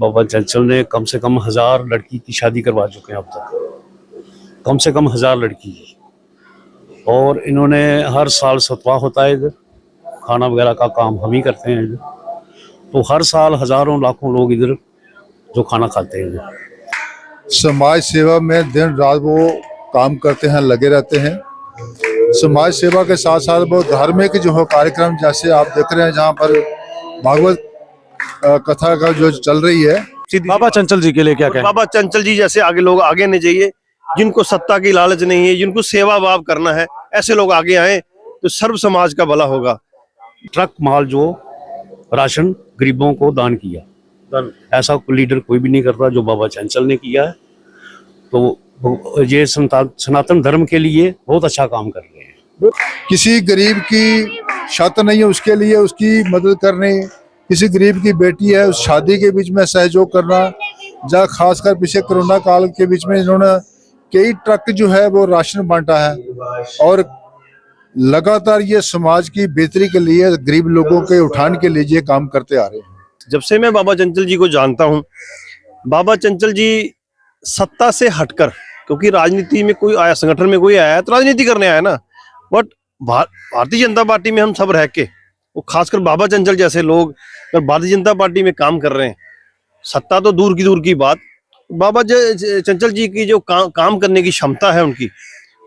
बाबा चंचल ने कम से कम 1000 लड़की की शादी करवा चुके हैं अब तक, कम से कम 1000 लड़की की। और इन्होंने हर साल सतवा होता है इधर, खाना वगैरह का काम हम ही करते हैं इधर, तो हर साल हजारों लाखों लोग इधर जो खाना खाते हैं इधर। समाज सेवा में दिन रात वो काम करते हैं, लगे रहते हैं। समाज सेवा के साथ साथ वो धार्मिक जो है कार्यक्रम, जैसे आप देख रहे हैं जहाँ पर भागवत कथा का जो चल रही है। बाबा चंचल जी के लिए क्या कहें? बाबा चंचल जी जैसे आगे लोग आगे नहीं जाइए, जिनको सत्ता की लालच नहीं है, जिनको सेवा भाव करना है, ऐसे लोग आगे आए तो सर्व समाज का भला होगा। ट्रक माल जो राशन गरीबों को दान किया, ऐसा लीडर कोई भी नहीं करता जो बाबा चंचल ने किया है। तो ये सनातन धर्म के लिए बहुत अच्छा काम कर रहे हैं। किसी गरीब की छत नहीं है उसके लिए उसकी मदद करने, किसी गरीब की बेटी है उस शादी के बीच में सहयोग करना, जहाँ खासकर पीछे कोरोना काल के बीच में इन्होंने कई ट्रक जो है वो राशन बांटा है। और लगातार ये समाज की बेहतरी के लिए, गरीब लोगों के उठान के लिए ये काम करते आ रहे हैं। जब से मैं बाबा चंचल जी को जानता हूँ, बाबा चंचल जी सत्ता से हटकर, क्योंकि राजनीति में कोई आया, संगठन में कोई आया तो राजनीति करने आया ना, बट भारतीय जनता पार्टी में हम सब रह के, वो खासकर बाबा चंचल जैसे लोग अगर भारतीय जनता पार्टी में काम कर रहे हैं, सत्ता तो दूर की बात, बाबा चंचल जी की जो काम करने की क्षमता है उनकी,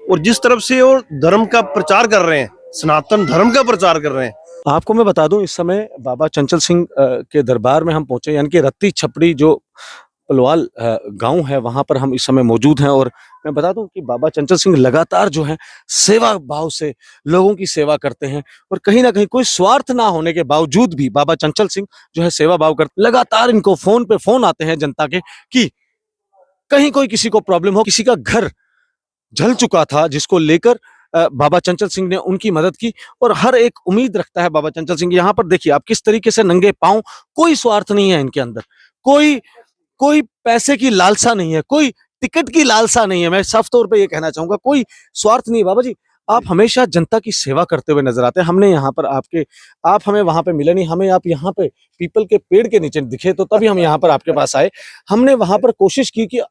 और जिस तरफ से वो धर्म का प्रचार कर रहे हैं, सनातन धर्म का प्रचार कर रहे हैं। आपको मैं बता दूं, इस समय बाबा चंचल सिंह के दरबार में हम पहुंचे, यानी कि रत्ती छपड़ी जो पलवाल गांव है, वहां पर हम इस समय मौजूद हैं। और मैं बता दूं कि बाबा चंचल सिंह लगातार जो है सेवा भाव से लोगों की सेवा करते हैं, और कहीं ना कहीं कोई स्वार्थ ना होने के बावजूद भी बाबा चंचल सिंह जो है सेवा भाव करते। लगातार इनको फोन पे फोन आते हैं जनता के कि कहीं कोई किसी को प्रॉब्लम हो, किसी का घर जल चुका था जिसको लेकर बाबा चंचल सिंह ने उनकी मदद की। और हर एक उम्मीद रखता है बाबा चंचल सिंह। यहाँ पर देखिए आप किस तरीके से नंगे पांव, कोई स्वार्थ नहीं है इनके अंदर, कोई पैसे की लालसा नहीं है, कोई टिकट की लालसा नहीं है। मैं साफ तौर पे ये कहना चाहूंगा, कोई स्वार्थ नहीं है। बाबा जी, आप हमेशा जनता की सेवा करते हुए नजर आते हैं। हमने यहाँ पर आप हमें वहां पे मिले नहीं, हमें आप यहाँ पे पीपल के पेड़ के नीचे दिखे, तो तभी हम यहाँ पर आपके पास आए। हमने वहां पर कोशिश की कि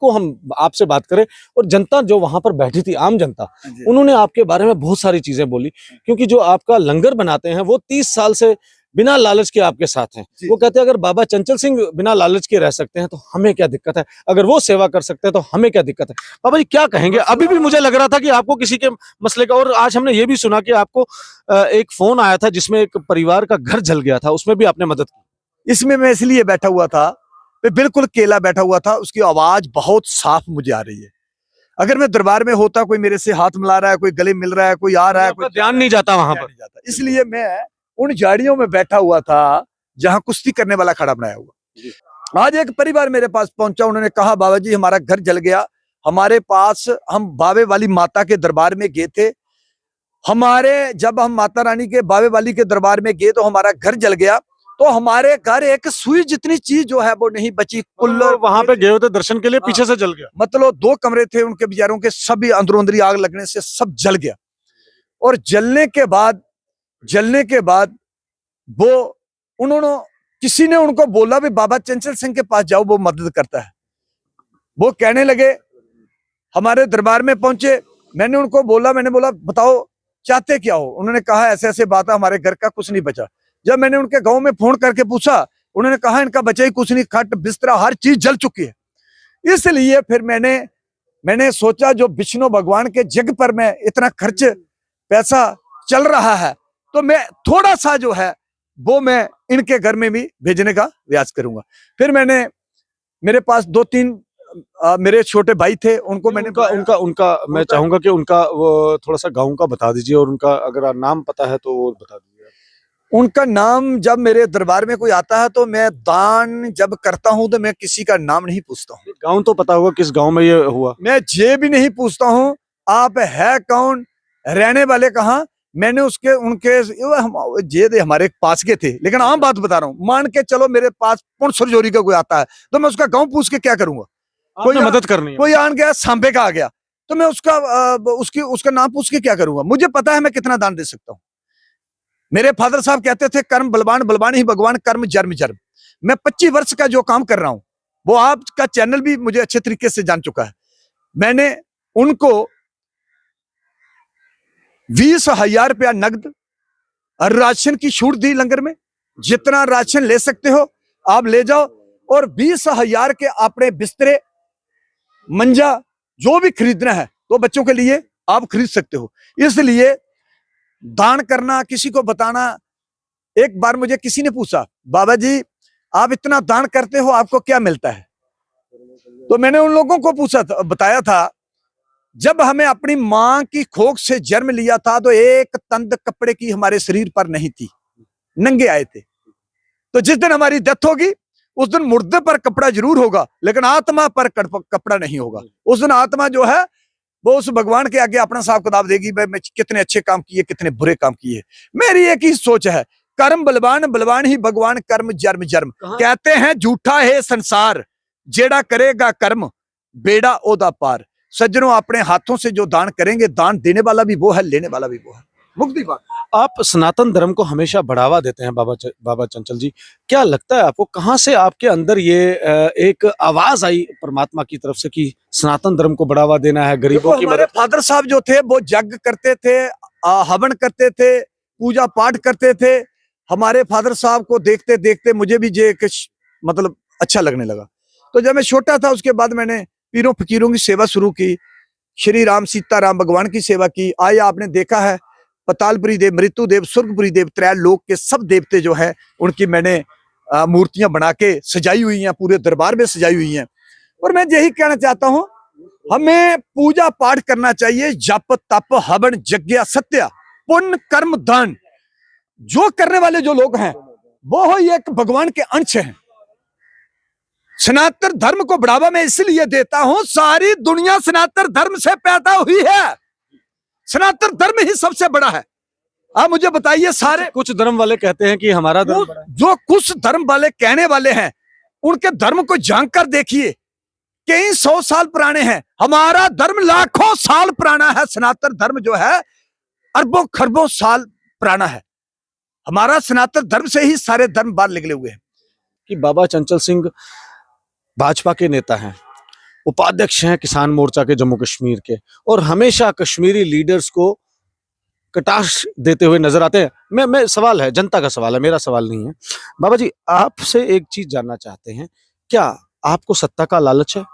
हम आपसे बात करें, और जनता जो वहां पर बैठी थी, आम जनता, उन्होंने आपके बारे में बहुत सारी चीजें बोली। क्योंकि जो आपका लंगर बनाते हैं वो 30 साल से बिना लालच के आपके साथ हैं। वो कहते हैं अगर बाबा चंचल सिंह बिना लालच के रह सकते हैं तो हमें क्या दिक्कत है, अगर वो सेवा कर सकते हैं तो हमें क्या दिक्कत है। बाबा जी क्या कहेंगे? अभी भी मुझे लग रहा था कि आपको किसी के मसले का, और आज हमने ये भी सुना कि आपको एक फोन आया था जिसमें एक परिवार का घर जल गया था, उसमें भी आपने मदद की। इसमें मैं इसलिए बैठा हुआ था, मैं बिल्कुल अकेला बैठा हुआ था, उसकी आवाज बहुत साफ मुझे आ रही है। अगर मैं दरबार में होता, कोई मेरे से हाथ मिला रहा है, कोई गले मिल रहा है, कोई आ रहा है, कोई ध्यान नहीं जाता वहां पर, इसलिए मैं उन झाड़ियों में बैठा हुआ था जहां कुश्ती करने वाला खड़ा बनाया हुआ। आज एक परिवार मेरे पास पहुंचा, उन्होंने कहा बाबा जी हमारा घर जल गया, हमारे पास, हम बावे वाली माता के दरबार में गए थे, जब हम माता रानी के बावे वाली के दरबार में गए तो हमारा घर जल गया, तो हमारे घर एक सुई जितनी चीज जो है वो नहीं बची। कुल्लर वहां पे गए थे दर्शन के लिए, पीछे से जल गया। मतलब 2 कमरे थे उनके बेचारों के, सभी अंदरों अंदरी आग लगने से सब जल गया। और जलने के बाद वो किसी ने उनको बोला भी बाबा चंचल सिंह के पास जाओ, वो मदद करता है। वो कहने लगे, हमारे दरबार में पहुंचे, मैंने बोला बताओ चाहते क्या हो। उन्होंने कहा ऐसे ऐसे बात है, हमारे घर का कुछ नहीं बचा। जब मैंने उनके गांव में फोन करके पूछा, उन्होंने कहा इनका बचा ही कुछ नहीं, खट बिस्तरा हर चीज जल चुकी है। इसलिए फिर मैंने सोचा जो विष्णु भगवान के जग पर मैं इतना खर्च पैसा चल रहा है, तो मैं थोड़ा सा जो है वो मैं इनके घर में भी भेजने का प्रयास करूंगा। फिर मेरे पास 2-3 मेरे छोटे भाई थे, उनको मैंने उनका मैं चाहूंगा कि उनका वो थोड़ा सा गांव का बता दीजिए, और उनका अगर नाम पता है तो वो बता दीजिए। उनका नाम, जब मेरे दरबार में कोई आता है तो मैं दान जब करता हूं तो मैं किसी का नाम नहीं पूछता हूँ। गांव तो पता होगा किस गांव में ये हुआ? मैं ये भी नहीं पूछता हूँ आप है कौन, रहने वाले कहाँ। मैंने हमारे पास के थे, लेकिन आम बात बता रहा हूँ। मान के चलो मेरे पास पुंसर जोरी का कोई आता है तो मैं उसका गांव पूछ के क्या करूंगा? कोई मदद करनी है, कोई आन गया सांबे का आ गया तो मैं उसका नाम पूछ के क्या करूंगा? मुझे पता है मैं कितना दान दे सकता हूँ। मेरे फादर साहब कहते थे कर्म बलवान, बलवान ही भगवान, कर्म जन्म जन्म। मैं 25 वर्ष का जो काम कर रहा हूं वो आपका चैनल भी मुझे अच्छे तरीके से जान चुका है। मैंने उनको 20,000 रुपया नगद और राशन की छूट दी। लंगर में जितना राशन ले सकते हो आप ले जाओ, और 20,000 के अपने बिस्तरे मंजा जो भी खरीदना है तो बच्चों के लिए आप खरीद सकते हो। इसलिए दान करना, किसी को बताना। एक बार मुझे किसी ने पूछा, बाबा जी आप इतना दान करते हो आपको क्या मिलता है? तो मैंने उन लोगों को पूछा था, बताया था, जब हमें अपनी मां की कोख से जन्म लिया था तो एक तंद कपड़े की हमारे शरीर पर नहीं थी, नंगे आए थे। तो जिस दिन हमारी डेथ होगी उस दिन मुर्दे पर कपड़ा जरूर होगा, लेकिन आत्मा पर कपड़ा नहीं होगा। उस दिन आत्मा जो है वो उस भगवान के आगे अपना हिसाब किताब देगी, भाई मैं कितने अच्छे काम किए, कितने बुरे काम किए। मेरी एक ही सोच है, कर्म बलवान, बलवान ही भगवान, कर्म जन्म जन्म। कहते हैं झूठा है संसार, जेड़ा करेगा कर्म बेड़ा ओदा पार। सज्जनों, अपने हाथों से जो दान करेंगे, दान देने वाला भी वो है, लेने वाला भी वो है। मुक्ति बात। आप सनातन धर्म को हमेशा बढ़ावा देते हैं बाबा चंचल जी, क्या लगता है आपको कहाँ से आपके अंदर ये एक आवाज आई परमात्मा की तरफ से कि सनातन धर्म को बढ़ावा देना है, गरीबों की हमारे मदद? फादर साहब जो थे वो यज्ञ करते थे, हवन करते थे, पूजा पाठ करते थे। हमारे फादर साहब को देखते देखते मुझे भी ये कुछ मतलब अच्छा लगने लगा। तो जब मैं छोटा था उसके बाद मैंने पीरों फकीरों की सेवा शुरू की, श्री राम सीता राम भगवान की सेवा की। आया आपने देखा है पतालपुरी देव, मृत्युदेव, स्वर्गपुरी देव, त्रय लोक के सब देवते जो है उनकी मैंने मूर्तियां बना के सजाई हुई हैं, पूरे दरबार में सजाई हुई हैं। और मैं यही कहना चाहता हूं, हमें पूजा पाठ करना चाहिए, जप तप हवन यज्ञ सत्य पुण्य कर्म दान जो करने वाले जो लोग हैं वो ही एक भगवान के अंश हैं। सनातन धर्म को बढ़ावा मैं इसलिए देता हूं, सारी दुनिया सनातन धर्म से पैदा हुई है, सनातन धर्म ही सबसे बड़ा है। आप मुझे बताइए, सारे कुछ धर्म वाले कहते हैं कि हमारा धर्म बड़ा है। जो कुछ धर्म वाले कहने वाले हैं उनके धर्म को झांक कर देखिए, कई 100 साल पुराने हैं। हमारा धर्म लाखों साल पुराना है, सनातन धर्म जो है अरबों खरबों साल पुराना है। हमारा सनातन धर्म से ही सारे धर्म बाहर निकले हुए हैं। कि बाबा चंचल सिंह भाजपा के नेता हैं, उपाध्यक्ष हैं किसान मोर्चा के जम्मू कश्मीर के, और हमेशा कश्मीरी लीडर्स को कटाक्ष देते हुए नजर आते हैं। मैं सवाल है, जनता का सवाल है, मेरा सवाल नहीं है। बाबा जी, आपसे एक चीज जानना चाहते हैं, क्या आपको सत्ता का लालच है?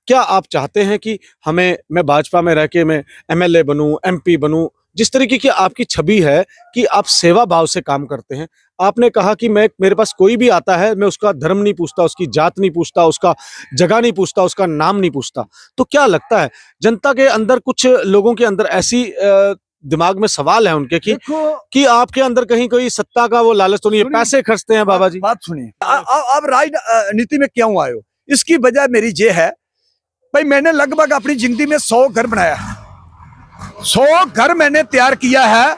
क्या आप चाहते हैं कि मैं भाजपा में रह के मैं एमएलए बनूं, एमपी बनूं? जिस तरीके की आपकी छवि है कि आप सेवा भाव से काम करते हैं, आपने कहा कि मेरे पास कोई भी आता है मैं उसका धर्म नहीं पूछता, उसकी जात नहीं पूछता, उसका जगह नहीं पूछता, उसका नाम नहीं पूछता। तो क्या लगता है जनता के अंदर, कुछ लोगों के अंदर ऐसी दिमाग में सवाल है उनके कि आपके अंदर कहीं कोई सत्ता का वो लालच तो नहीं है, पैसे खर्चते हैं? बाबा जी बात सुनिए, आप राजनीति में क्यों आए हो? इसकी वजह मेरी ये है, भाई मैंने लगभग अपनी जिंदगी में 100 घर बनाया है, 100 घर मैंने तैयार किया है।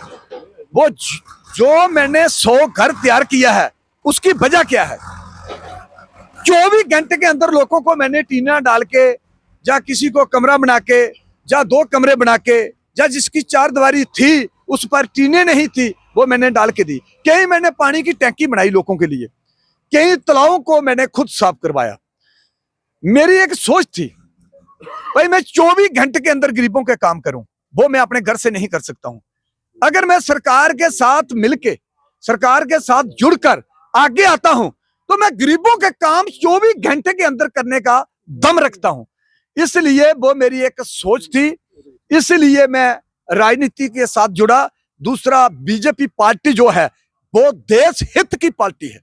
वो जो मैंने 100 घर तैयार किया है उसकी वजह क्या है? 24 घंटे के अंदर लोगों को मैंने टीना डाल के, या किसी को कमरा बना के, या 2 कमरे बना के, या जिसकी 4 दीवारी थी उस पर टीने नहीं थी वो मैंने डाल के दी। कहीं मैंने पानी की टैंकी बनाई लोगों के लिए, कई तालाबों को मैंने खुद साफ करवाया। मेरी एक सोच थी, भाई मैं 24 घंटे के अंदर गरीबों के काम करूं, वो मैं अपने घर से नहीं कर सकता हूं। अगर मैं सरकार के साथ मिलके, सरकार के साथ जुड़कर आगे आता हूं तो मैं गरीबों के काम 24 घंटे के अंदर करने का दम रखता हूं। इसलिए वो मेरी एक सोच थी, इसलिए मैं राजनीति के साथ जुड़ा। दूसरा, बीजेपी पार्टी जो है वो देश हित की पार्टी है,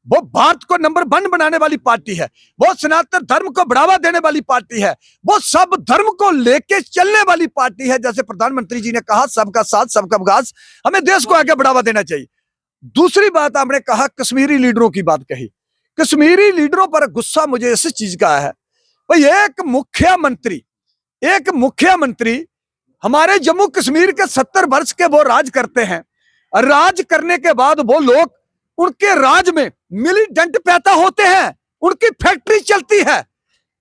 वो भारत को नंबर 1 बनाने वाली पार्टी है, वो सनातन धर्म को बढ़ावा देने वाली पार्टी है, वो सब धर्म को लेके चलने वाली पार्टी है। जैसे प्रधानमंत्री जी ने कहा, सबका साथ सबका विकास, हमें देश को आगे बढ़ावा देना चाहिए। दूसरी बात आपने कहा, कश्मीरी लीडरों की बात कही। कश्मीरी लीडरों पर गुस्सा मुझे इस चीज का है, भाई एक मुख्यमंत्री हमारे जम्मू कश्मीर के 70 वर्ष के वो राज करते हैं, राज करने के बाद वो लोग, उनके राज में मिलिटेंट पैदा होते हैं, उनकी फैक्ट्री चलती है,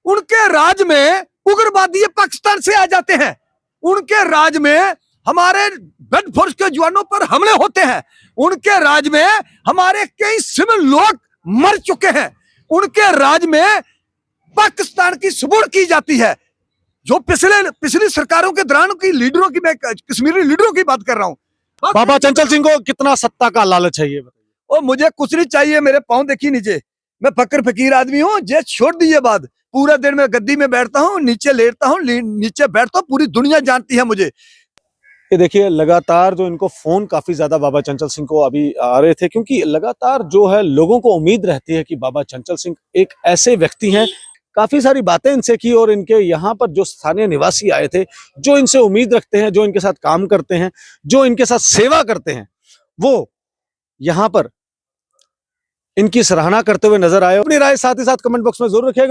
उनके राज में उग्रवादी पाकिस्तान से आ जाते हैं, उनके राज में हमारे बद फोर्स के जवानों पर हमले होते हैं। उनके राज में हमारे कई सिविल लोग मर चुके हैं। उनके राज में पाकिस्तान की सबूर की जाती है। जो पिछली सरकारों के दौरान की लीडरों की, मैं कश्मीरी लीडरों की बात कर रहा हूं। बाबा चंचल सिंह को कितना सत्ता का लालच है ये बताइए। और मुझे कुछ नहीं चाहिए, मेरे पांव देखिए नीचे, मैं फकर फकीर आदमी हूँ। जे छोड़ दीजिए बात, पूरा दिन मैं गद्दी में बैठता हूँ, नीचे लेटता हूँ, नीचे बैठता हूँ, पूरी दुनिया जानती है मुझे। ये देखिए लगातार जो इनको फोन काफी ज्यादा बाबा चंचल सिंह को अभी आ रहे थे, क्योंकि लगातार जो है लोगों को उम्मीद रहती है कि बाबा चंचल सिंह एक ऐसे व्यक्ति हैं। काफी सारी बातें इनसे की और इनके यहाँ पर जो स्थानीय निवासी आए थे, जो इनसे उम्मीद रखते हैं, जो इनके साथ काम करते हैं, जो इनके साथ सेवा करते हैं, वो यहाँ पर इनकी सराहना करते हुए नजर आए। अपनी राय साथ ही साथ कमेंट बॉक्स में जरूर रखिएगा।